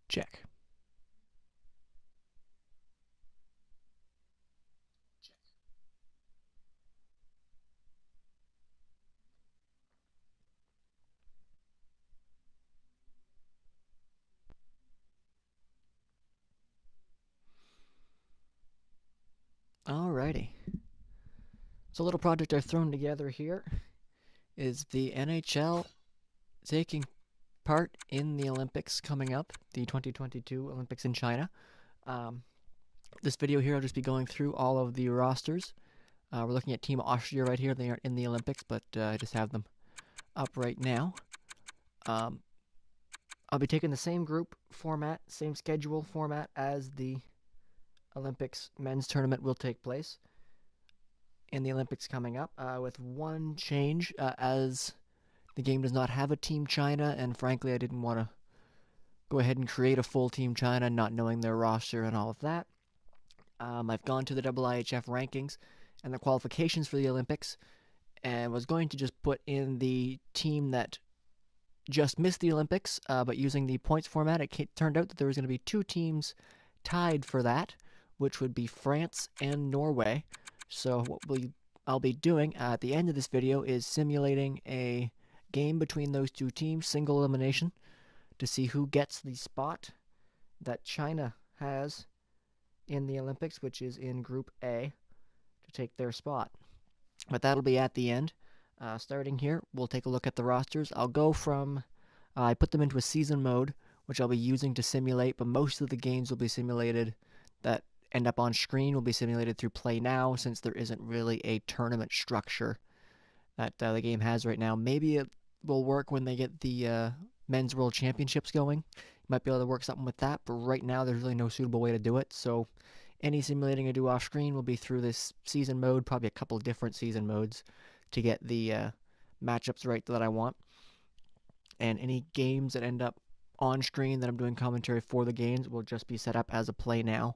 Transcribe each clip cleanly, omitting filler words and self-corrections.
Check. Alrighty. So a little project I've thrown together here is the NHL taking part in the Olympics coming up, the 2022 Olympics in China. This video here, I'll just be going through all of the rosters. We're looking at Team Austria right here. They aren't in the Olympics, but I just have them up right now. I'll be taking the same group format, same schedule format as the Olympics men's tournament will take place in the Olympics coming up, with one change, as the game does not have a Team China, and frankly, I didn't want to go ahead and create a full Team China, not knowing their roster and all of that. I've gone to the IIHF rankings and the qualifications for the Olympics, and was going to just put in the team that just missed the Olympics, but using the points format, it turned out that there was going to be two teams tied for that, which would be France and Norway. So what I'll be doing at the end of this video is simulating a game between those two teams, single elimination, to see who gets the spot that China has in the Olympics, which is in Group A, to take their spot. But that'll be at the end. Starting here, we'll take a look at the rosters. I'll go from, I put them into a season mode, which I'll be using to simulate, but most of the games will be simulated that end up on screen will be simulated through Play Now, since there isn't really a tournament structure that the game has right now. Maybe it will work when they get the Men's World Championships going. You might be able to work something with that, but right now there's really no suitable way to do it. So any simulating I do off screen will be through this season mode, probably a couple of different season modes to get the matchups right that I want. And any games that end up on screen that I'm doing commentary for the games will just be set up as a Play Now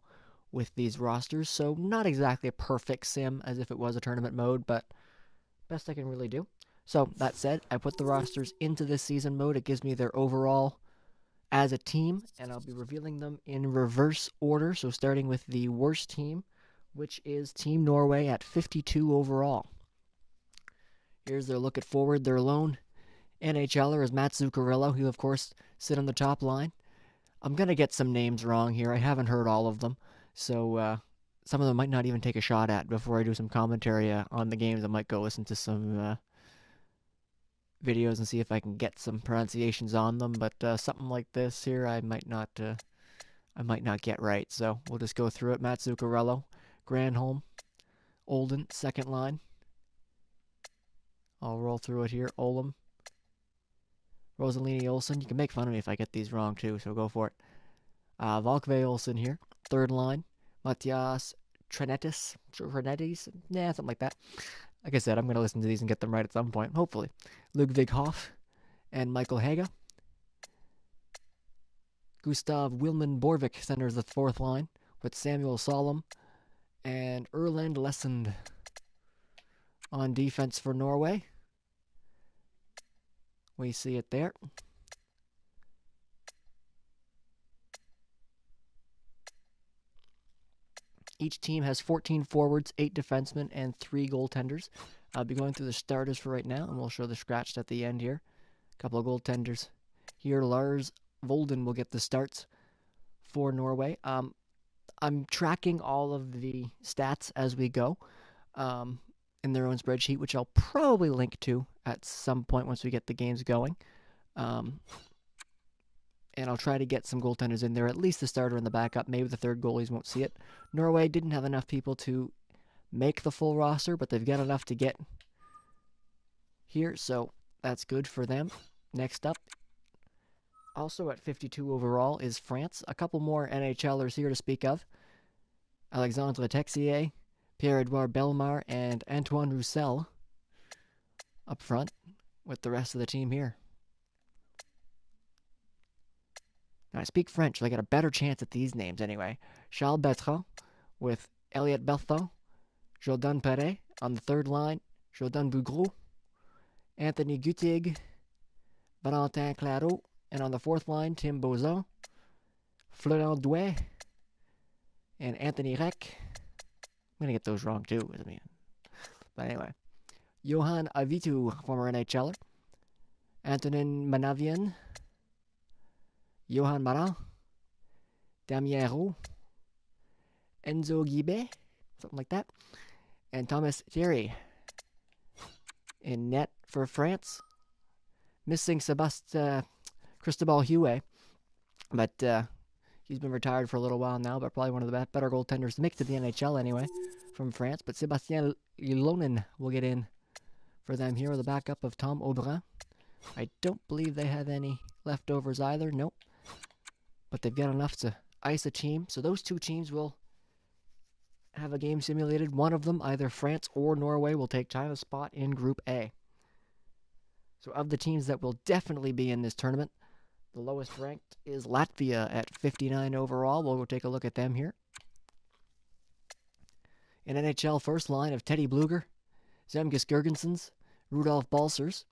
with these rosters. So not exactly a perfect sim as if it was a tournament mode, but best I can really do. So that said, I put the rosters into this season mode. It gives me their overall as a team, and I'll be revealing them in reverse order. So starting with the worst team, which is Team Norway at 52 overall. Here's their look at forward. Their lone NHLer is Matt Zuccarillo. He'll, of course, sit on the top line. I'm going to get some names wrong here. I haven't heard all of them. So some of them might not even take a shot at before I do some commentary on the games. I might go listen to some videos and see if I can get some pronunciations on them. But something like this here, I might not get right. So we'll just go through it. Matt Zuccarello, Granholm, Olden, second line. I'll roll through it here. Olam, Rosalini Olsen. You can make fun of me if I get these wrong too, so go for it. Valkve Olsen here, third line. Matias Trenetis, something like that. Like I said, I'm going to listen to these and get them right at some point, hopefully. Ludwig Hoff and Michael Haga. Gustav Wilman Borvik centers the fourth line with Samuel Solom and Erland Lessend on defense for Norway. We see it there. Each team has 14 forwards, 8 defensemen, and 3 goaltenders. I'll be going through the starters for right now, and we'll show the scratched at the end here. A couple of goaltenders. Here, Lars Volden will get the starts for Norway. I'm tracking all of the stats as we go in their own spreadsheet, which I'll probably link to at some point once we get the games going. And I'll try to get some goaltenders in there, at least the starter and the backup. Maybe the third goalies won't see it. Norway didn't have enough people to make the full roster, but they've got enough to get here, so that's good for them. Next up, also at 52 overall, is France. A couple more NHLers here to speak of. Alexandre Texier, Pierre-Edouard Bellemare, and Antoine Roussel up front with the rest of the team here. Now, I speak French, so I got a better chance at these names anyway. Charles Bertrand with Elliot Belthon, Jordan Perret on the third line, Jordan Bougreau, Anthony Gutig, Valentin Claro, and on the fourth line, Tim Bozon, Florent Douai, and Anthony Reck. I'm going to get those wrong too. But anyway. Johan Avitu, former NHLer. Antonin Manavian. Johan Marin. Damien Roux. Enzo Guibé, something like that. And Thomas Thierry. In net for France. Missing Cristobal Huet. But he's been retired for a little while now, but probably one of the better goaltenders to make it to the NHL anyway from France. But Sébastien Ilonen will get in for them here with the backup of Tom Aubrin. I don't believe they have any leftovers either. Nope. But they've got enough to ice a team. So those two teams will have a game simulated. One of them, either France or Norway, will take China's spot in Group A. So of the teams that will definitely be in this tournament, the lowest ranked is Latvia at 59 overall. We'll go take a look at them here. An NHL first line of Teddy Bluger, Zemgus Girgensons, Rudolf Balcers,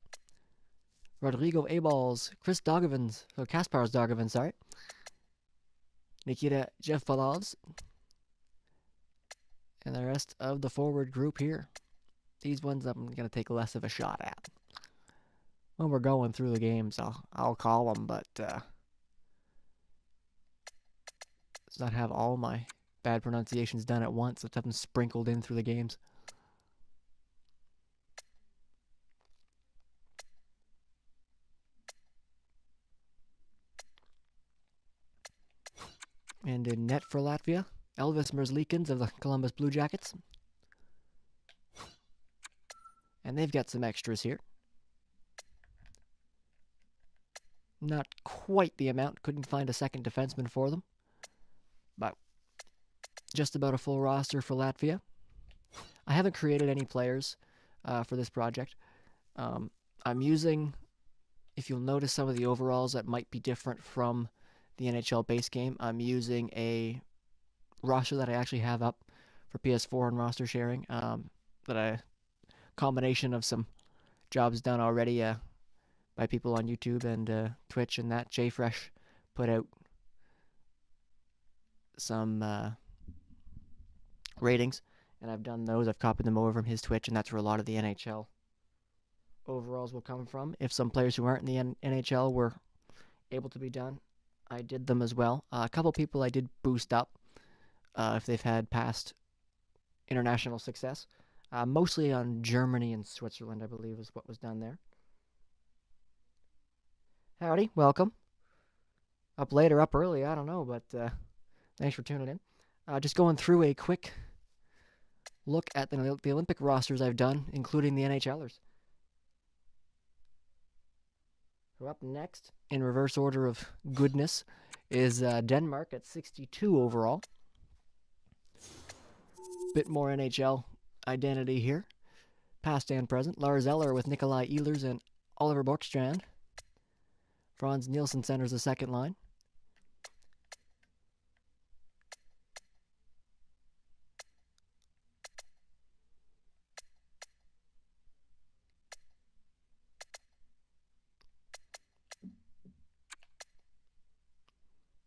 Rodrigo Abals, Chris Dogovins, so Kaspars Dogovin, sorry, Nikita Jevpalovs, and the rest of the forward group here. These ones I'm going to take less of a shot at. When we're going through the games, I'll call them, but let's not have all my bad pronunciations done at once. Let's have them sprinkled in through the games. And in net for Latvia, Elvis Merzlikins of the Columbus Blue Jackets. And they've got some extras here. Not quite the amount. Couldn't find a second defenseman for them. But just about a full roster for Latvia. I haven't created any players for this project. I'm using, if you'll notice some of the overalls that might be different from the NHL base game, I'm using a roster that I actually have up for PS4 and roster sharing. Combination of some jobs done already by people on YouTube and Twitch and that. JFresh put out some ratings, and I've done those. I've copied them over from his Twitch, and that's where a lot of the NHL overalls will come from. If some players who aren't in the NHL were able to be done, I did them as well. A couple people I did boost up if they've had past international success. Mostly on Germany and Switzerland, I believe, is what was done there. Howdy, welcome. Up late or up early, I don't know, but thanks for tuning in. Just going through a quick look at the Olympic rosters I've done, including the NHLers. So up next, in reverse order of goodness, is Denmark at 62 overall. Bit more NHL identity here, past and present. Lars Eller with Nikolai Ehlers and Oliver Borkstrand. Franz Nielsen centers the second line.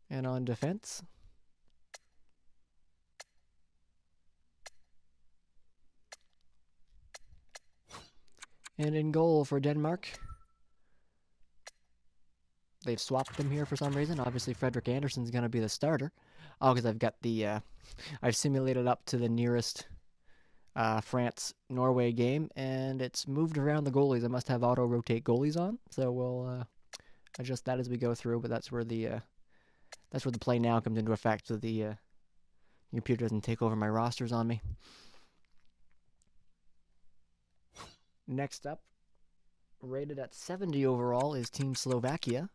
And on defense, and in goal for Denmark, they've swapped them here for some reason. Obviously, Fredrik Andersen's going to be the starter. Oh, because I've got the, I've simulated up to the nearest France-Norway game, and it's moved around the goalies. I must have auto-rotate goalies on, so we'll adjust that as we go through, but that's where the play now comes into effect, so the computer doesn't take over my rosters on me. Next up, rated at 70 overall, is Team Slovakia.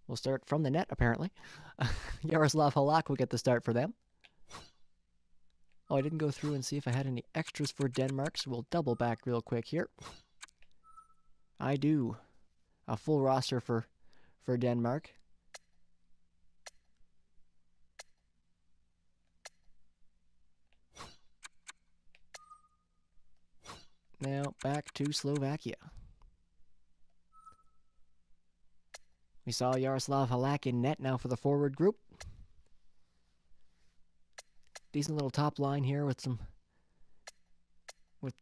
We'll start from the net, apparently. Yaroslav Halak will get the start for them. Oh, I didn't go through and see if I had any extras for Denmark, so we'll double back real quick here. I do. A full roster for Denmark. Now back to Slovakia. We saw Yaroslav Halak in net now for the forward group. Decent little top line here with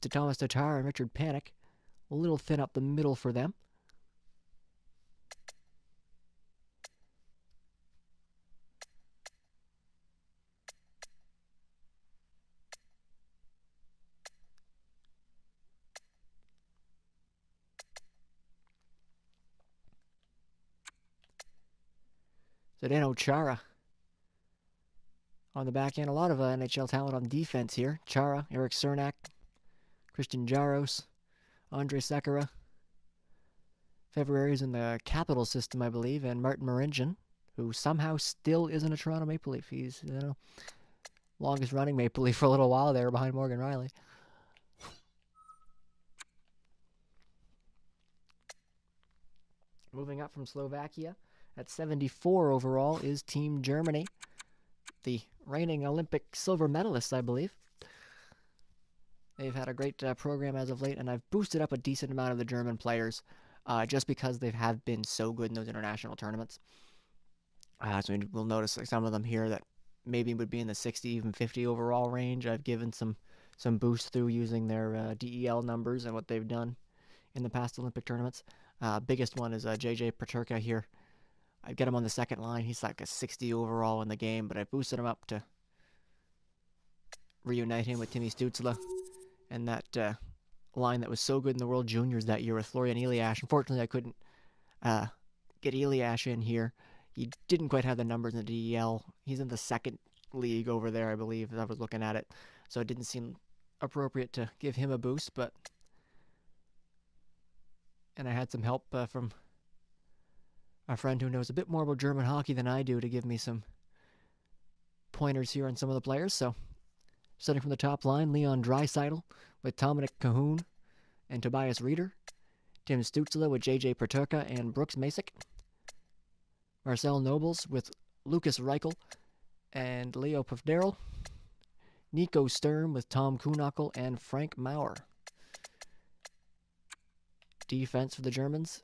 Thomas Tatar and Richard Panik. A little thin up the middle for them. Zdeno Chara on the back end. A lot of NHL talent on defense here. Chara, Eric Cernak, Christian Jaros, Andre Sekera. February's in the capital system, I believe, and Martin Maringian, who somehow still isn't a Toronto Maple Leaf. He's, longest running Maple Leaf for a little while there behind Morgan Riley. Moving up from Slovakia at 74 overall is Team Germany, the reigning Olympic silver medalists, I believe. They've had a great program as of late, and I've boosted up a decent amount of the German players just because they have been so good in those international tournaments. So we'll notice like some of them here that maybe would be in the 60, even 50 overall range. I've given some boost through using their DEL numbers and what they've done in the past Olympic tournaments. Biggest one is JJ Paterka here. I'd get him on the second line. He's like a 60 overall in the game, but I boosted him up to reunite him with Timmy Stützle and that line that was so good in the World Juniors that year with Florian Eliash. Unfortunately, I couldn't get Eliash in here. He didn't quite have the numbers in the DEL. He's in the second league over there, I believe, as I was looking at it. So it didn't seem appropriate to give him a boost, but... And I had some help from a friend who knows a bit more about German hockey than I do to give me some pointers here on some of the players. So, starting from the top line, Leon Draisaitl with Dominic Cahoon and Tobias Rieder. Tim Stützle with JJ Paterka and Brooks Masick. Marcel Nobles with Lucas Reichel and Leo Pfderl. Nico Sturm with Tom Kuhnackel and Frank Maurer. Defense for the Germans.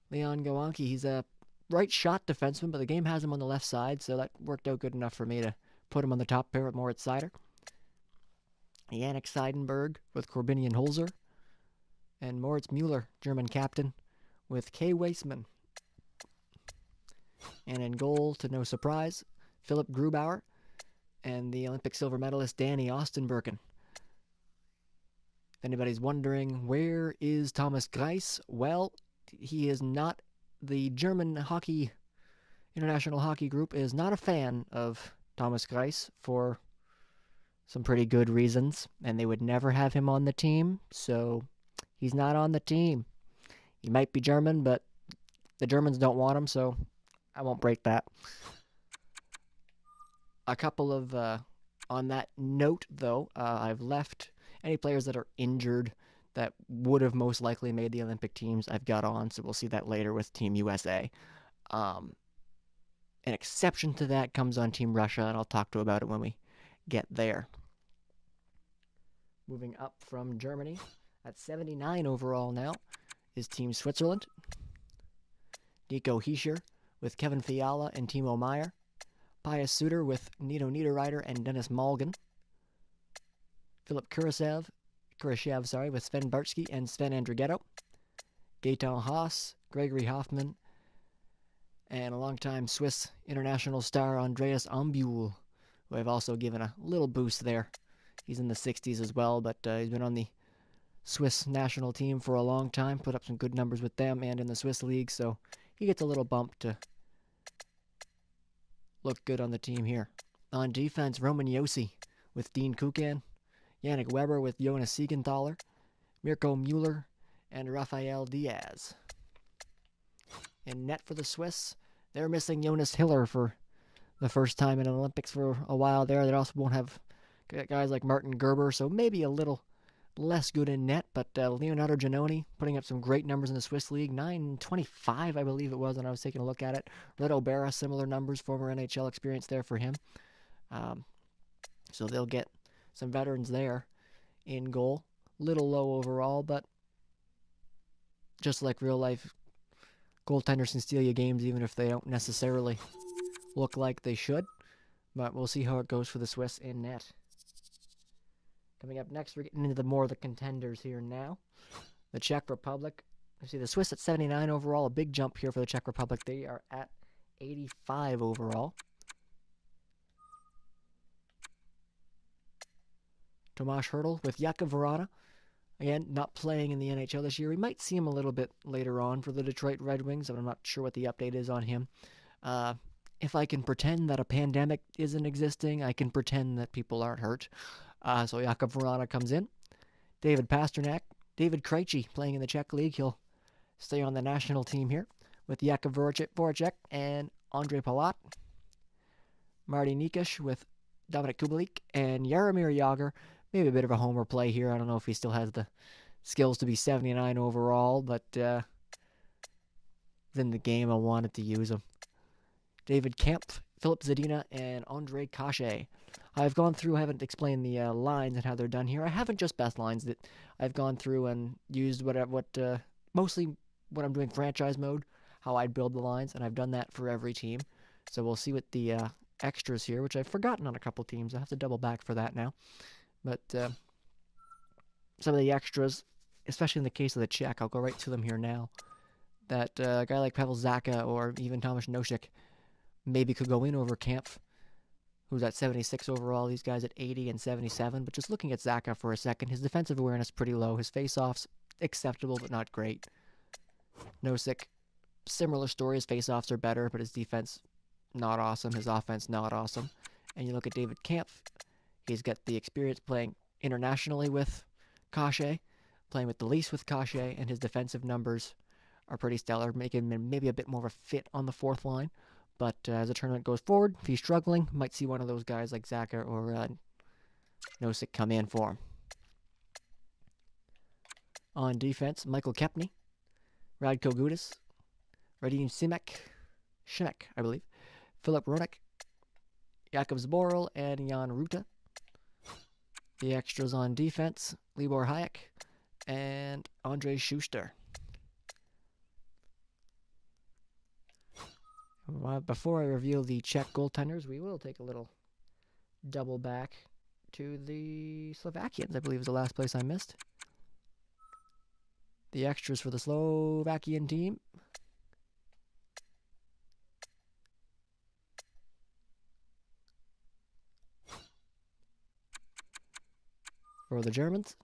Leon Gowanke, he's a right shot defenseman, but the game has him on the left side, so that worked out good enough for me to put him on the top pair with Moritz Seider. Yannick Seidenberg with Corbinian Holzer. And Moritz Müller, German captain, with Kay Weissman. And in goal, to no surprise, Philipp Grubauer and the Olympic silver medalist Danny Ostenbergen. If anybody's wondering, where is Thomas Greiss? Well, he is not. The German International Hockey Group is not a fan of Thomas Greiss for some pretty good reasons, and they would never have him on the team, so he's not on the team. He might be German, but the Germans don't want him, so I won't break that. A couple of, on that note, though, I've left any players that are injured that would have most likely made the Olympic teams I've got on, so we'll see that later with Team USA. An exception to that comes on Team Russia, and I'll talk about it when we get there. Moving up from Germany, at 79 overall now, is Team Switzerland. Nico Hischier with Kevin Fiala and Timo Meyer. Pius Suter with Nito Niederreiter and Dennis Malgin. Philip Kurashev with Sven Bartsky and Sven Andrighetto. Gaetan Haas, Gregory Hoffman, and a longtime Swiss international star Andreas Ambühl, who I've also given a little boost there. He's in the 60s as well, but he's been on the Swiss national team for a long time, put up some good numbers with them and in the Swiss league, so he gets a little bump to look good on the team here. On defense, Roman Josi with Dean Kukan, Yannick Weber with Jonas Siegenthaler, Mirko Müller, and Rafael Diaz. In net for the Swiss, they're missing Jonas Hiller for the first time in the Olympics for a while there. They also won't have guys like Martin Gerber, so maybe a little less good in net, but Leonardo Giannoni putting up some great numbers in the Swiss League. 9.25, I believe it was when I was taking a look at it. Red O'Bara, similar numbers, former NHL experience there for him. So they'll get some veterans there in goal. Little low overall, but just like real life Goaltenders can steal you games even if they don't necessarily look like they should. But we'll see how it goes for the Swiss in net. Coming up next, we're getting into the contenders here now. The Czech Republic. You see the Swiss at 79 overall, a big jump here for the Czech Republic. They are at 85 overall. Tomáš Hertl with Jakub Vrana. Again, not playing in the NHL this year. We might see him a little bit later on for the Detroit Red Wings, but I'm not sure what the update is on him. If I can pretend that a pandemic isn't existing, I can pretend that people aren't hurt. So Jakub Vrana comes in. David Pasternak. David Krejci playing in the Czech League. He'll stay on the national team here with Jakub Voracek and Ondrej Palat. Marty Nikic with Dominik Kubalik and Jaromir Jagr. Maybe a bit of a homer play here. I don't know if he still has the skills to be 79 overall, but in the game I wanted to use him. David Kampf, Philip Zadina, and Ondrej Kase. I've gone through, I haven't explained the lines and how they're done here. I haven't just best lines that I've gone through and used mostly when I'm doing franchise mode, how I'd build the lines, and I've done that for every team. So we'll see what the extras here, which I've forgotten on a couple teams. I have to double back for that now. But some of the extras, especially in the case of the Czech, I'll go right to them here now. That a guy like Pavel Zacha or even Tomáš Nosek maybe could go in over Kampf, who's at 76 overall. These guys at 80 and 77. But just looking at Zacha for a second, his defensive awareness is pretty low. His face-offs, acceptable but not great. Nosek, similar story. His face-offs are better, but his defense, not awesome. His offense, not awesome. And you look at David Kampf. He's got the experience playing internationally with Kase, playing with the Leafs with Kase, and his defensive numbers are pretty stellar, making him maybe a bit more of a fit on the fourth line. But as the tournament goes forward, if he's struggling, might see one of those guys like Zacha or Nosek come in for him. On defense, Michael Kepney, Radko Gudas, Radim Šimek, I believe, Filip Hronek, Jakub Zboril, and Jan Ruta. The extras on defense, Libor Hayek and Andrej Schuster. Before I reveal the Czech goaltenders, we will take a little double back to the Slovakians. I believe is the last place I missed. The extras for the Slovakian team. For the Germans.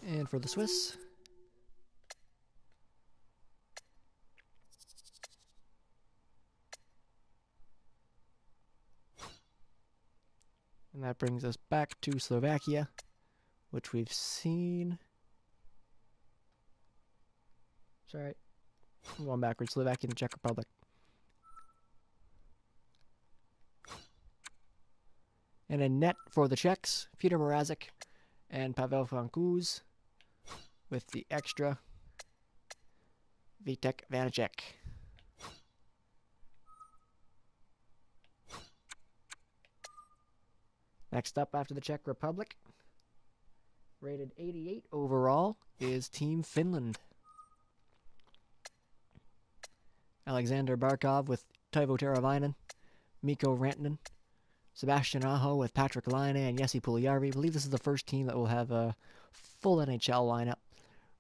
And for the Swiss. And that brings us back to Slovakia, which we've seen. Sorry, I'm going backwards. Slovakia and Czech Republic. And a net for the Czechs, Peter Mrazek and Pavel Francouz, with the extra Vitek Vanacek. Next up after the Czech Republic, rated 88 overall, is Team Finland. Alexander Barkov with Teuvo Teravainen, Mikko Rantanen, Sebastian Aho with Patrick Laine and Jesse Puljujärvi. I believe this is the first team that will have a full NHL lineup.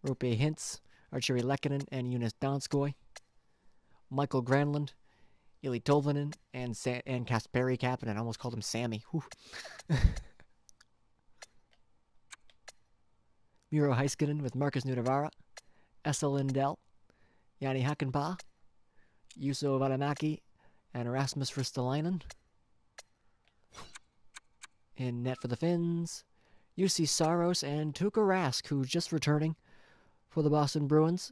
Roope Hintz, Arturi Lehkonen, and Jonas Donskoi. Michael Granlund, Ili Tolvanen, and Kasperi Kapanen. I almost called him Sammy. Miro Heiskanen with Markus Nutivaara, Esa Lindell, Jani Hakanpää, Juuso Valimaki, and Rasmus Ristolainen. In net for the Finns, Jussi Saros and Tuukka Rask, who's just returning for the Boston Bruins.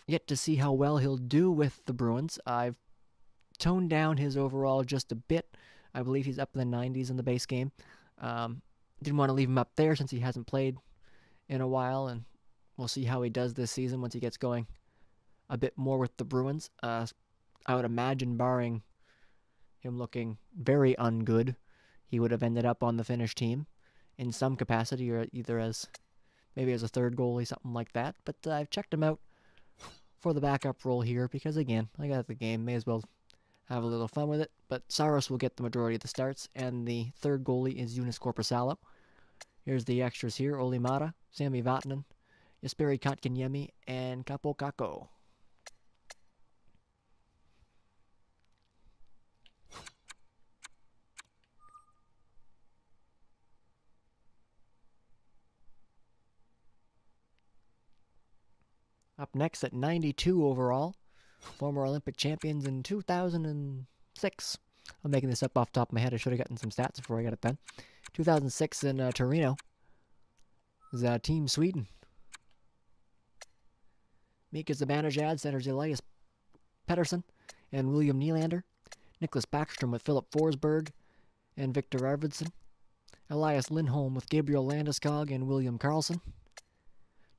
Yet to see how well he'll do with the Bruins. I've toned down his overall just a bit. I believe he's up in the 90s in the base game. Didn't want to leave him up there since he hasn't played in a while, and we'll see how he does this season once he gets going a bit more with the Bruins. I would imagine, barring him looking very ungood, he would have ended up on the Finnish team in some capacity, or either as maybe as a third goalie, something like that. But I've checked him out for the backup role here because, again, I got the game. May as well have a little fun with it. But Saros will get the majority of the starts, and the third goalie is Joonas Korpisalo. Here's the extras here: Olli Mata, Sami Vatanen, Jesperi Kotkaniemi, and Capo Kakko. Up next at 92 overall, former Olympic champions in 2006. I'm making this up off the top of my head. I should have gotten some stats before I got it done. 2006 in Torino is Team Sweden. Mika Zibanejad centers Elias Pettersson and William Nylander. Nicholas Backstrom with Philip Forsberg and Victor Arvidsson. Elias Lindholm with Gabriel Landeskog and William Carlson.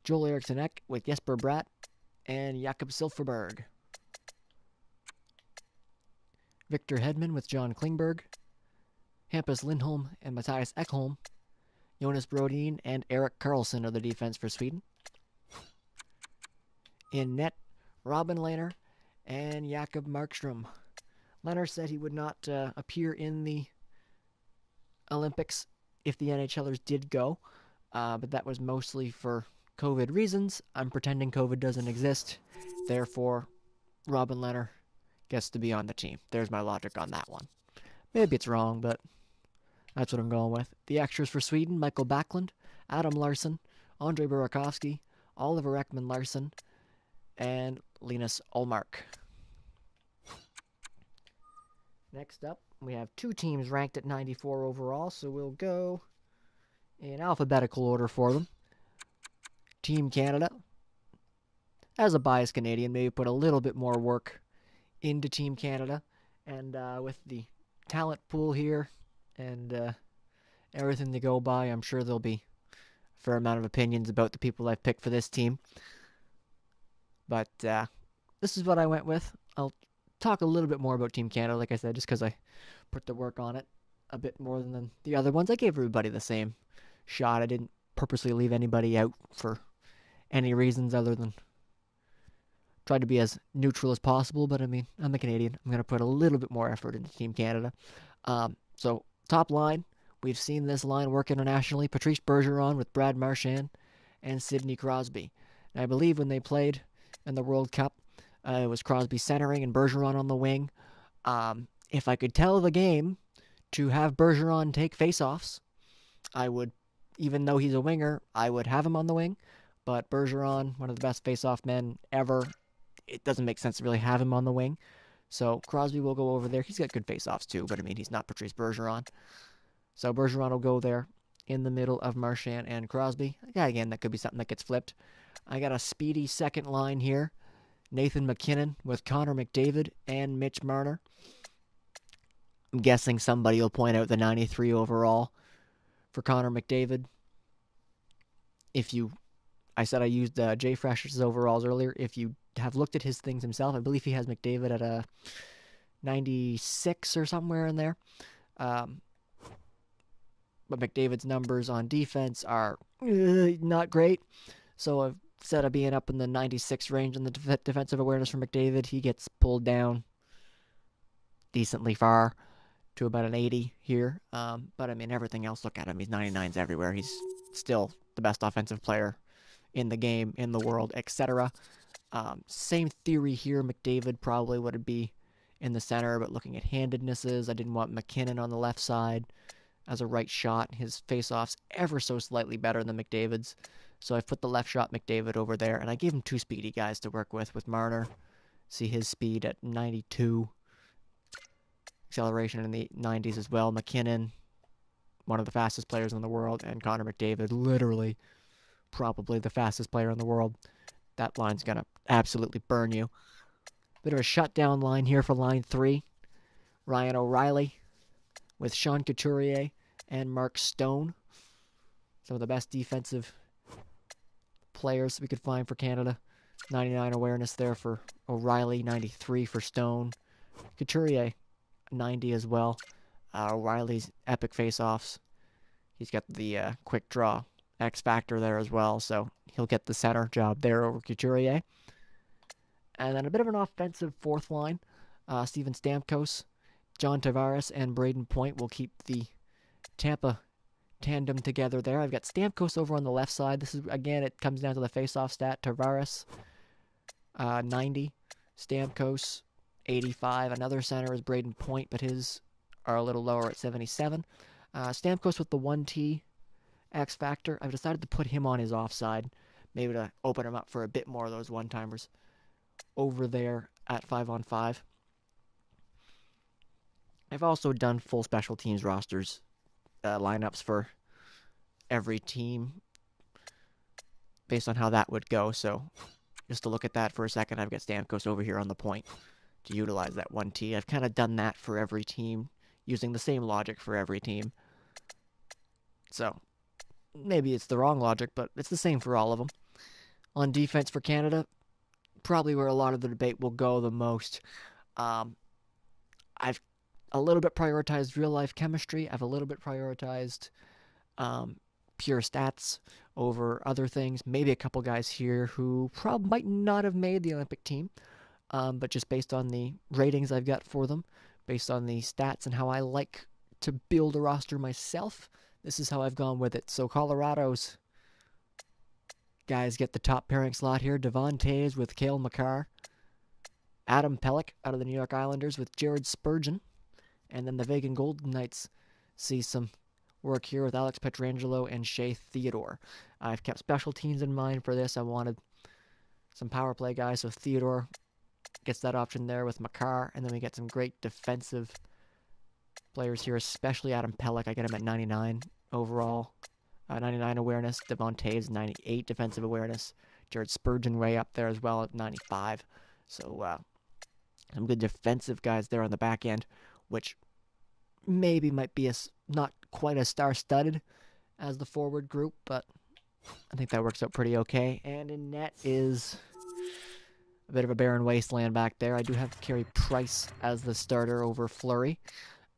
Joel Eriksson Ek with Jesper Bratt and Jakob Silfverberg. Victor Hedman with John Klingberg. Hampus Lindholm and Matthias Ekholm. Jonas Brodin and Erik Carlson are the defense for Sweden. In net, Robin Lehner and Jakob Markstrom. Lehner said he would not appear in the Olympics if the NHLers did go, but that was mostly for COVID reasons. I'm pretending COVID doesn't exist. Therefore, Robin Lehner gets to be on the team. There's my logic on that one. Maybe it's wrong, but that's what I'm going with. The extras for Sweden: Michael Backlund, Adam Larsson, Andre Burakovsky, Oliver Ekman Larsson, and Linus Ullmark. Next up, we have two teams ranked at 94 overall, so we'll go in alphabetical order for them. Team Canada. As a biased Canadian, maybe put a little bit more work into Team Canada. And with the talent pool here and everything to go by, I'm sure there'll be a fair amount of opinions about the people I've picked for this team. But this is what I went with. I'll talk a little bit more about Team Canada, like I said, just because I put the work on it a bit more than the other ones. I gave everybody the same shot. I didn't purposely leave anybody out for any reasons other than try to be as neutral as possible. But I mean, I'm a Canadian. I'm going to put a little bit more effort into Team Canada. So top line, we've seen this line work internationally. Patrice Bergeron with Brad Marchand and Sidney Crosby. And I believe when they played in the World Cup, it was Crosby centering and Bergeron on the wing. If I could tell the game to have Bergeron take faceoffs, I would. Even though he's a winger, I would have him on the wing. But Bergeron, one of the best face-off men ever, it doesn't make sense to really have him on the wing. So Crosby will go over there. He's got good face-offs too, but I mean, he's not Patrice Bergeron. So Bergeron will go there in the middle of Marchand and Crosby. Yeah, again, that could be something that gets flipped. I got a speedy second line here. Nathan McKinnon with Connor McDavid and Mitch Marner. I'm guessing somebody will point out the 93 overall for Connor McDavid. I said I used Jay Fresh's overalls earlier. If you have looked at his things himself, I believe he has McDavid at a 96 or somewhere in there. But McDavid's numbers on defense are not great. So instead of being up in the 96 range in the defensive awareness for McDavid, he gets pulled down decently far to about an 80 here. But I mean, everything else, look at him. He's 99s everywhere. He's still the best offensive player in the game, in the world, etc. Same theory here. McDavid probably would be in the center, but looking at handednesses, I didn't want McKinnon on the left side as a right shot. His face-off's ever so slightly better than McDavid's. So I've put the left shot McDavid over there, and I gave him two speedy guys to work with Marner. See his speed at 92. Acceleration in the 90s as well. McKinnon, one of the fastest players in the world, and Connor McDavid, literally probably the fastest player in the world. That line's going to absolutely burn you. Bit of a shutdown line here for line 3. Ryan O'Reilly with Sean Couturier and Mark Stone. Some of the best defensive players we could find for Canada. 99 awareness there for O'Reilly, 93 for Stone. Couturier, 90 as well. O'Reilly's epic face-offs. He's got the quick draw X factor there as well, so he'll get the center job there over Couturier. And then a bit of an offensive fourth line. Steven Stamkos, John Tavares, and Braden Point will keep the Tampa tandem together there. I've got Stamkos over on the left side. This is, again, it comes down to the face-off stat. Tavares, 90. Stamkos, 85. Another center is Braden Point, but his are a little lower at 77. Stamkos with the 1T X factor. I've decided to put him on his offside, maybe to open him up for a bit more of those one-timers over there at 5-on-5. I've also done full special teams rosters, lineups for every team based on how that would go. So just to look at that for a second, I've got Stamkos over here on the point to utilize that 1T. I've kind of done that for every team, using the same logic for every team. So maybe it's the wrong logic, but it's the same for all of them. On defense for Canada, probably where a lot of the debate will go the most. I've a little bit prioritized real-life chemistry. I've a little bit prioritized pure stats over other things. Maybe a couple guys here who probably might not have made the Olympic team, but just based on the ratings I've got for them, based on the stats and how I like to build a roster myself, this is how I've gone with it. So Colorado's guys get the top pairing slot here. Devon Toews with Cale Makar. Adam Pelech out of the New York Islanders with Jared Spurgeon. And then the Vegas Golden Knights see some work here with Alex Pietrangelo and Shea Theodore. I've kept special teams in mind for this. I wanted some power play guys, so Theodore gets that option there with Makar. And then we get some great defensive players here, especially Adam Pelech. I get him at 99 overall. 99 awareness. Devon Toews, 98 defensive awareness. Jared Spurgeon way up there as well at 95. So some good defensive guys there on the back end, which maybe might be not quite as star-studded as the forward group, but I think that works out pretty okay. And in net is a bit of a barren wasteland back there. I do have Carey Price as the starter over Fleury.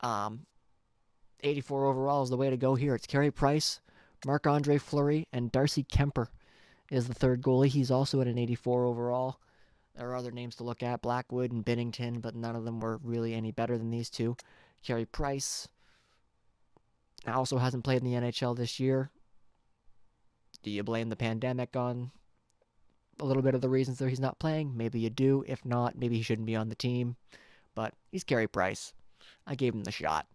84 overall is the way to go here. It's Carey Price, Marc-Andre Fleury, and Darcy Kemper is the third goalie. He's also at an 84 overall. There are other names to look at, Blackwood and Binnington, but none of them were really any better than these two. Carey Price also hasn't played in the NHL this year. Do you blame the pandemic on a little bit of the reasons that he's not playing? Maybe you do. If not, maybe he shouldn't be on the team. But he's Carey Price. I gave him the shot.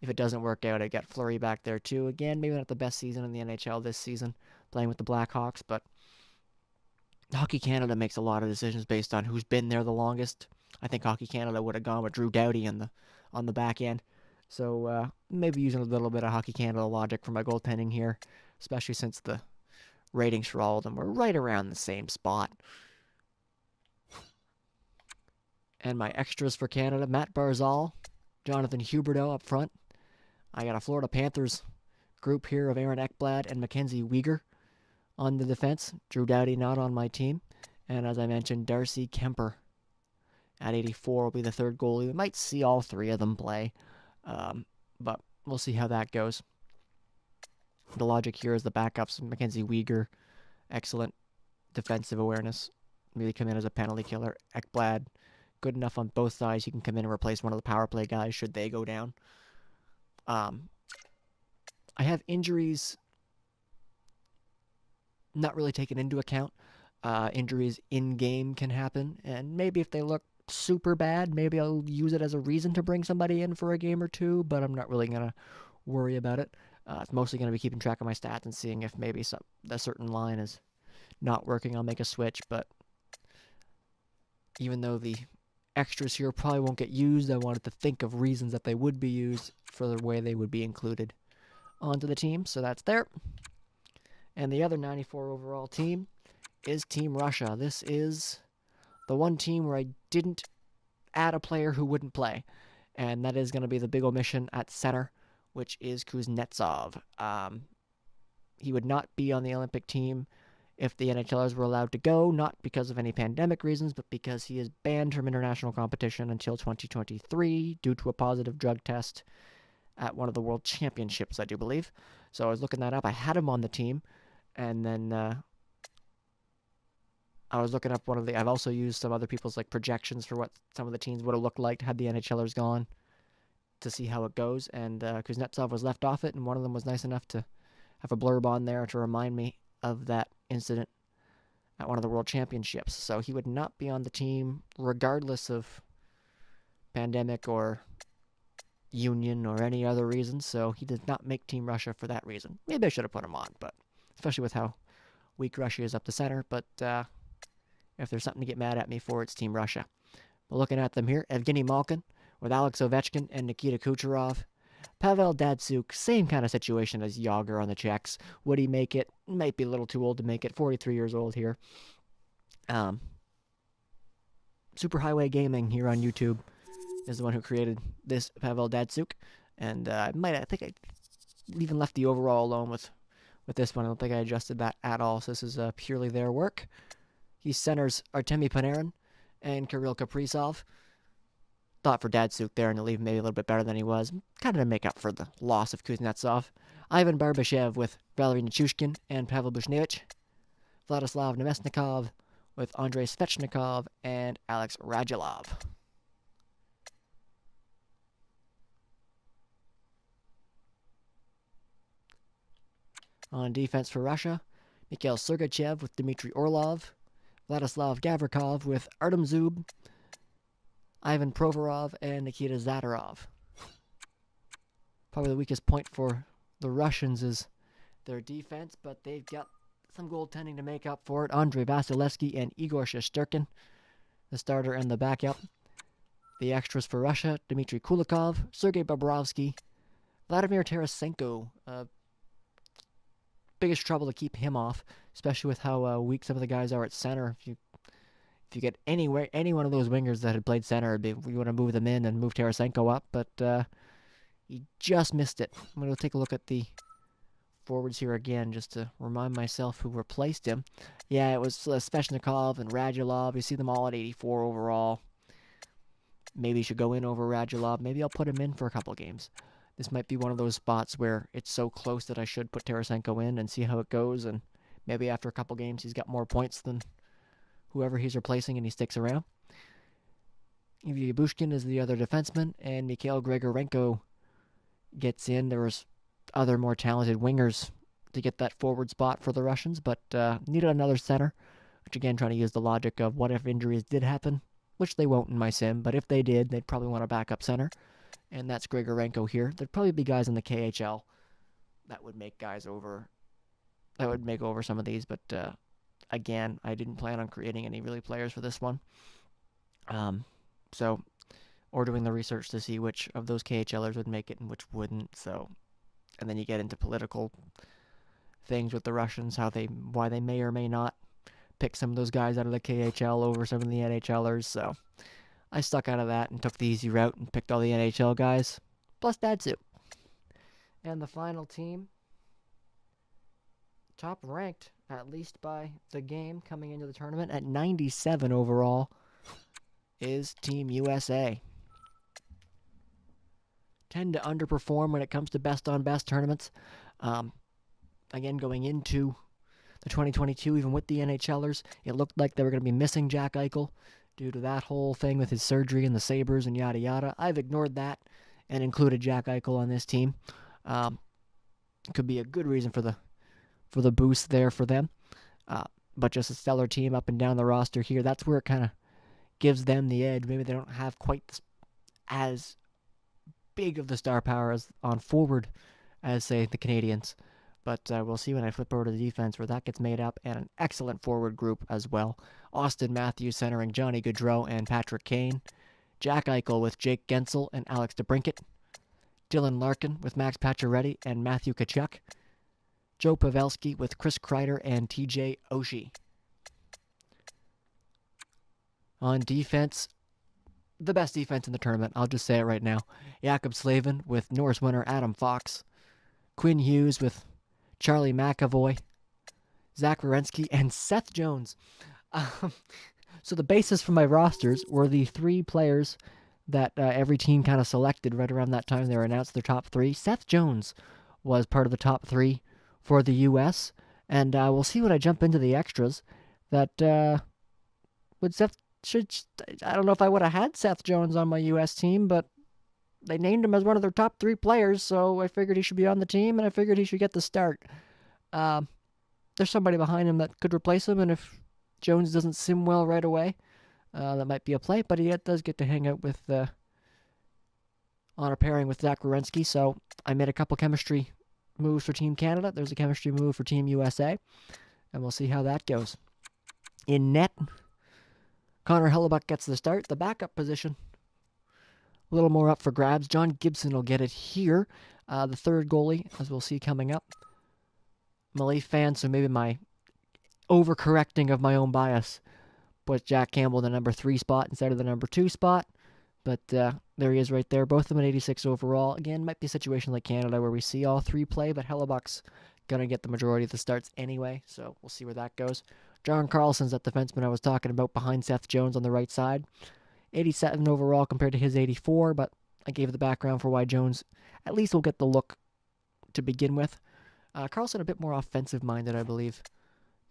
If it doesn't work out, I got Fleury back there too. Again, maybe not the best season in the NHL this season, playing with the Blackhawks, but Hockey Canada makes a lot of decisions based on who's been there the longest. I think Hockey Canada would have gone with Drew Doughty on the back end. So maybe using a little bit of Hockey Canada logic for my goaltending here, especially since the ratings for all of them were right around the same spot. And my extras for Canada, Matt Barzal, Jonathan Huberdeau up front. I got a Florida Panthers group here of Aaron Ekblad and Mackenzie Weegar on the defense. Drew Doughty not on my team. And as I mentioned, Darcy Kemper at 84 will be the third goalie. We might see all three of them play, but we'll see how that goes. The logic here is the backups. Mackenzie Weegar, excellent defensive awareness. Really come in as a penalty killer. Ekblad, good enough on both sides. He can come in and replace one of the power play guys should they go down. I have injuries not really taken into account. Injuries in-game can happen, and maybe if they look super bad, maybe I'll use it as a reason to bring somebody in for a game or two, but I'm not really going to worry about it. It's mostly going to be keeping track of my stats and seeing if maybe a certain line is not working, I'll make a switch, but even though the extras here probably won't get used, I wanted to think of reasons that they would be used for the way they would be included onto the team, so that's there. And the other 94 overall team is Team Russia. This is the one team where I didn't add a player who wouldn't play, and that is going to be the big omission at center, which is Kuznetsov. He would not be on the Olympic team if the NHLers were allowed to go, not because of any pandemic reasons, but because he is banned from international competition until 2023 due to a positive drug test at one of the World Championships, I do believe. So I was looking that up. I had him on the team, and then I was looking up I've also used some other people's like projections for what some of the teams would have looked like had the NHLers gone to see how it goes, and Kuznetsov was left off it, and one of them was nice enough to have a blurb on there to remind me of that incident at one of the World Championships. So he would not be on the team regardless of pandemic or union or any other reason, so he did not make Team Russia for that reason. Maybe I should have put him on, but especially with how weak Russia is up the center, but if there's something to get mad at me for, it's Team Russia. But looking at them here, Evgeny Malkin with Alex Ovechkin and Nikita Kucherov. Pavel Datsyuk, same kind of situation as Yager on the Czechs. Would he make it? Might be a little too old to make it. 43 years old here. Superhighway Gaming here on YouTube is the one who created this Pavel Datsyuk. And I think I even left the overall alone with this one. I don't think I adjusted that at all. So this is purely their work. He centers Artemi Panarin and Kirill Kaprizov. Thought for Datsyuk there and to leave maybe a little bit better than he was. Kind of to make up for the loss of Kuznetsov. Ivan Barbashev with Valery Nichushkin and Pavel Bushnevich. Vladislav Nemesnikov with Andrei Svechnikov and Alex Radulov. On defense for Russia, Mikhail Sergachev with Dmitry Orlov. Vladislav Gavrikov with Artem Zub. Ivan Provorov and Nikita Zadorov. Probably the weakest point for the Russians is their defense, but they've got some goaltending to make up for it. Andrei Vasilevsky and Igor Shesterkin, the starter and the backup. The extras for Russia, Dmitry Kulikov, Sergei Bobrovsky, Vladimir Tarasenko. Biggest trouble to keep him off, especially with how weak some of the guys are at center. If you get any one of those wingers that had played center, we want to move them in and move Tarasenko up, but he just missed it. I'm going to take a look at the forwards here again just to remind myself who replaced him. Yeah, it was Svechnikov and Radulov. You see them all at 84 overall. Maybe he should go in over Radulov. Maybe I'll put him in for a couple games. This might be one of those spots where it's so close that I should put Tarasenko in and see how it goes, and maybe after a couple games he's got more points than whoever he's replacing and he sticks around. Evgeny Bushkin is the other defenseman, and Mikhail Grigorenko gets in. There was other more talented wingers to get that forward spot for the Russians, but needed another center, which again, trying to use the logic of what if injuries did happen, which they won't in my sim, but if they did, they'd probably want a backup center, and that's Grigorenko here. There'd probably be guys in the KHL that would make over some of these, but again, I didn't plan on creating any really players for this one. Or doing the research to see which of those KHLers would make it and which wouldn't. So, and then you get into political things with the Russians, why they may or may not pick some of those guys out of the KHL over some of the NHLers. So, I stuck out of that and took the easy route and picked all the NHL guys, plus Datsyuk. And the final team, top ranked, at least by the game coming into the tournament, at 97 overall, is Team USA. Tend to underperform when it comes to best-on-best tournaments. Again, going into the 2022, even with the NHLers, it looked like they were going to be missing Jack Eichel due to that whole thing with his surgery and the Sabres and yada yada. I've ignored that and included Jack Eichel on this team. Could be a good reason for the boost there for them. But just a stellar team up and down the roster here. That's where it kind of gives them the edge. Maybe they don't have quite as big of the star power as on forward as, say, the Canadians. But we'll see when I flip over to the defense where that gets made up, and an excellent forward group as well. Austin Matthews centering Johnny Gaudreau and Patrick Kane. Jack Eichel with Jake Gensel and Alex DeBrincat. Dylan Larkin with Max Pacioretty and Matthew Tkachuk. Joe Pavelski with Chris Kreider and TJ Oshie. On defense, the best defense in the tournament, I'll just say it right now. Jakob Slavin with Norris winner Adam Fox. Quinn Hughes with Charlie McAvoy. Zach Werenski, and Seth Jones. So the basis for my rosters were the 3 players that every team kind of selected right around that time they were announced their top 3. Seth Jones was part of the top 3 for the U.S., and we'll see when I jump into the extras that would Seth should. I don't know if I would have had Seth Jones on my U.S. team, but they named him as one of their top 3 players, so I figured he should be on the team, and I figured he should get the start. There's somebody behind him that could replace him, and if Jones doesn't sim well right away, that might be a play, but he does get to hang out with on a pairing with Zach Werenski, so I made a couple chemistry moves for Team Canada. There's a chemistry move for Team USA, and we'll see how that goes. In net, Connor Hellebuyck gets the start. The backup position, a little more up for grabs. John Gibson will get it here. The third goalie, as we'll see coming up. I'm a Leaf fan, so maybe my overcorrecting of my own bias put Jack Campbell in the number 3 spot instead of the number 2 spot. But there he is right there. Both of them at 86 overall. Again, might be a situation like Canada where we see all 3 play, but Hellebuck's going to get the majority of the starts anyway, so we'll see where that goes. John Carlson's that defenseman I was talking about behind Seth Jones on the right side. 87 overall compared to his 84, but I gave the background for why Jones at least will get the look to begin with. Carlson a bit more offensive-minded, I believe,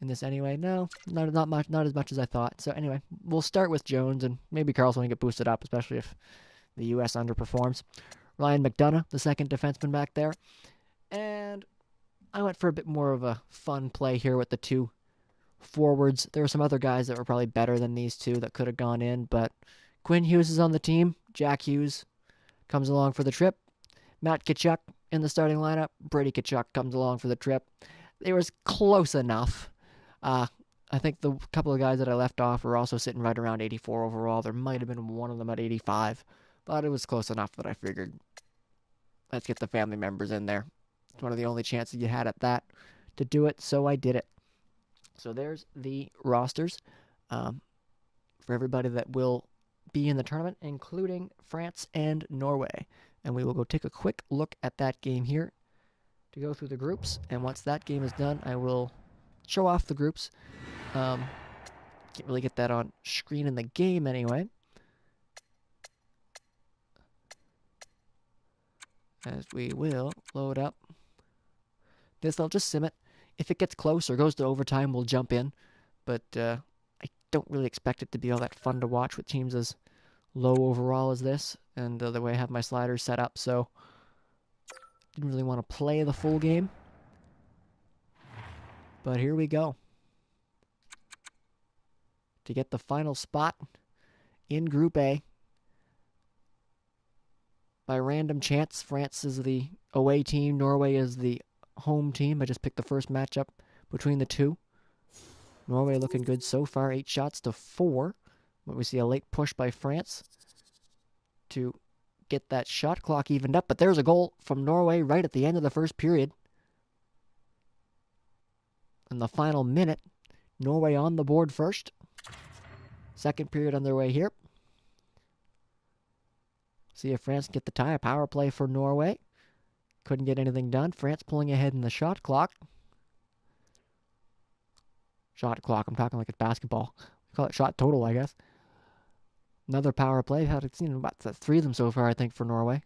in this anyway. No, not as much as I thought. So anyway, we'll start with Jones, and maybe Carlson will get boosted up, especially if the U.S. underperforms. Ryan Mcdonough, the second defenseman back there. And I went for a bit more of a fun play here with the 2 forwards. There were some other guys that were probably better than these 2 that could have gone in, but Quinn Hughes is on the team. Jack Hughes comes along for the trip. Matt Tkachuk in the starting lineup. Brady Tkachuk comes along for the trip. It was close enough. I think the couple of guys that I left off were also sitting right around 84 overall. There might have been one of them at 85, but it was close enough that I figured, let's get the family members in there. It's one of the only chances you had at that to do it, so I did it. So there's the rosters for everybody that will be in the tournament, including France and Norway. And we will go take a quick look at that game here to go through the groups. And once that game is done, I will show off the groups. Can't really get that on screen in the game anyway. As we will load up this, I'll just sim it. If it gets close or goes to overtime, we'll jump in. But I don't really expect it to be all that fun to watch with teams as low overall as this, and the way I have my sliders set up, so didn't really want to play the full game. But here we go. To get the final spot in Group A. By random chance, France is the away team, Norway is the home team. I just picked the first matchup between the 2. Norway looking good so far, 8 shots to 4. But we see a late push by France to get that shot clock evened up. But there's a goal from Norway right at the end of the first period. In the final minute, Norway on the board first. Second period underway here. See if France get the tie. A power play for Norway. Couldn't get anything done. France pulling ahead in the shot clock. Shot clock, I'm talking like it's basketball. We call it shot total, I guess. Another power play. Had seen about 3 of them so far, I think, for Norway.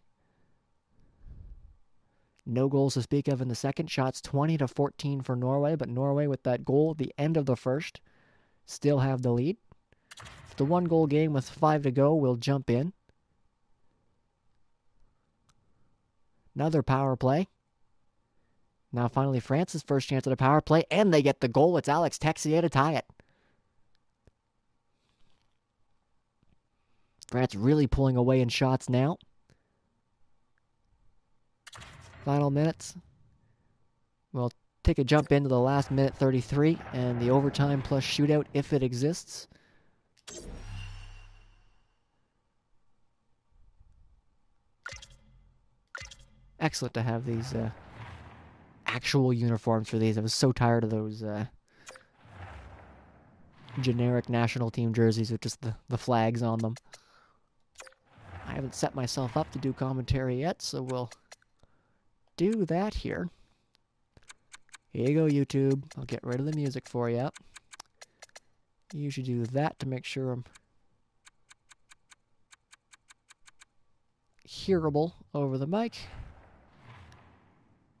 No goals to speak of in the second. Shots 20 to 14 for Norway, but Norway with that goal at the end of the first still have the lead. The 1-goal game with 5 to go will jump in. Another power play. Now finally France's first chance at a power play, and they get the goal. It's Alex Texier to tie it. France really pulling away in shots now. Final minutes. We'll take a jump into the last minute 33 and the overtime plus shootout if it exists. Excellent to have these actual uniforms for these. I was so tired of those generic national team jerseys with just the flags on them. I haven't set myself up to do commentary yet, so we'll do that here. Here you go, YouTube. I'll get rid of the music for you. You usually do that to make sure I'm hearable over the mic.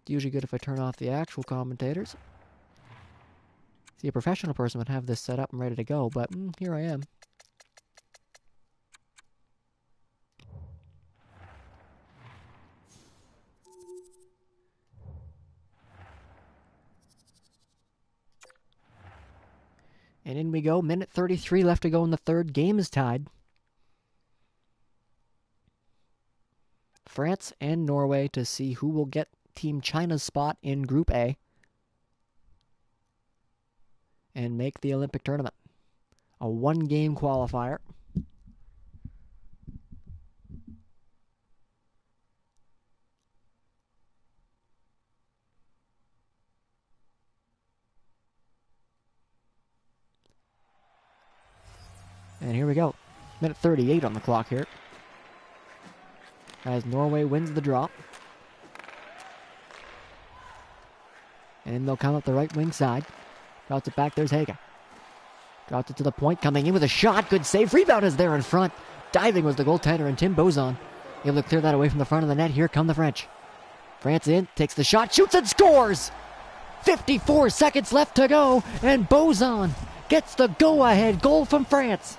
It's usually good if I turn off the actual commentators. See, a professional person would have this set up and ready to go, but here I am. And in we go. Minute 33 left to go in the third. Game is tied. France and Norway to see who will get Team China's spot in Group A and make the Olympic tournament. A one-game qualifier. And here we go. Minute 38 on the clock here. As Norway wins the draw. And they'll come up the right wing side. Drops it back, there's Haga. Drops it to the point, coming in with a shot. Good save. Rebound is there in front. Diving was the goaltender, and Tim Bozon able to clear that away from the front of the net. Here come the French. France in, takes the shot, shoots and scores! 54 seconds left to go, and Bozon gets the go-ahead goal from France.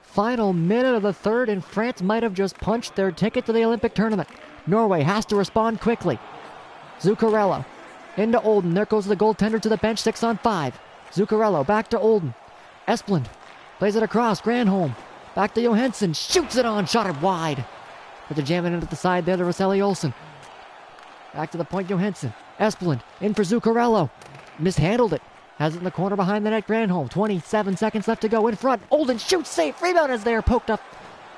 Final minute of the third, and France might have just punched their ticket to the Olympic tournament. Norway has to respond quickly. Zuccarillo into Olden. There goes the goaltender to the bench, 6-on-5. Zuccarillo back to Olden. Esplund plays it across. Granholm back to Johansson. Shoots it on. Shot it wide. But they're jamming it at the side there to Rosselli Olsen. Back to the point, Johansson. Esplund in for Zuccarillo. Mishandled it. Has it in the corner behind the net. Granholm. 27 seconds left to go. In front. Olden shoots. Safe. Rebound is there. Poked up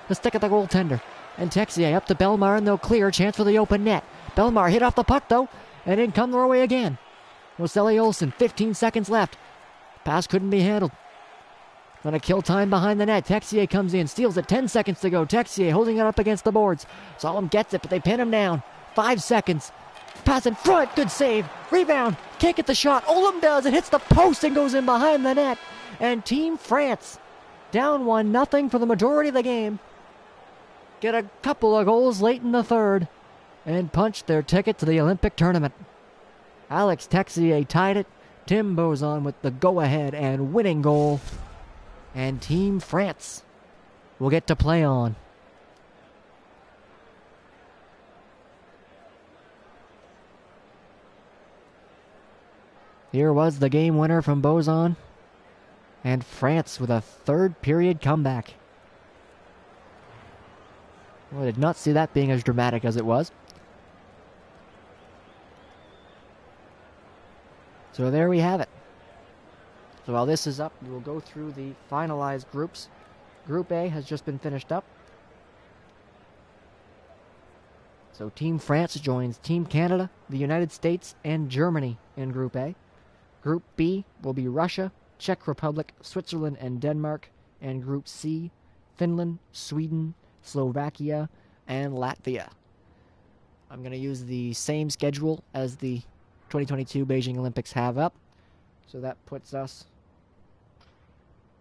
the stick of the goaltender. And Texier up to Belmar, and they'll clear. Chance for the open net. Belmar hit off the puck, though. And in come Norway again. Rosselli Olsen. 15 seconds left. Pass couldn't be handled. Gonna kill time behind the net. Texier comes in. Steals it. 10 seconds to go. Texier holding it up against the boards. Solom gets it, but they pin him down. 5 seconds. Pass in front. Good save. Rebound. Can't get the shot. Olem does. It hits the post and goes in behind the net. And Team France, down 1-0 for the majority of the game, get a couple of goals late in the third and punch their ticket to the Olympic tournament. Alex Texier tied it. Tim Bozon with the go-ahead and winning goal. And Team France will get to play on. Here was the game winner from Bozon. And France with a third period comeback. Well, I did not see that being as dramatic as it was. So there we have it. So while this is up, we will go through the finalized groups. Group A has just been finished up. So Team France joins Team Canada, the United States, and Germany in Group A. Group B will be Russia, Czech Republic, Switzerland, and Denmark. And Group C, Finland, Sweden, Slovakia, and Latvia. I'm going to use the same schedule as the 2022 Beijing Olympics have up. So that puts us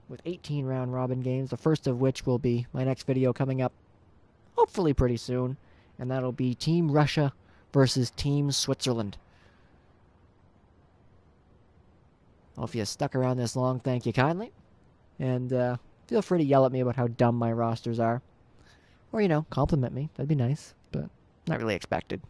with 18 round-robin games, the first of which will be my next video coming up hopefully pretty soon. And that'll be Team Russia versus Team Switzerland. Well, if you stuck around this long, thank you kindly. And feel free to yell at me about how dumb my rosters are. Or, compliment me. That'd be nice, but not really expected.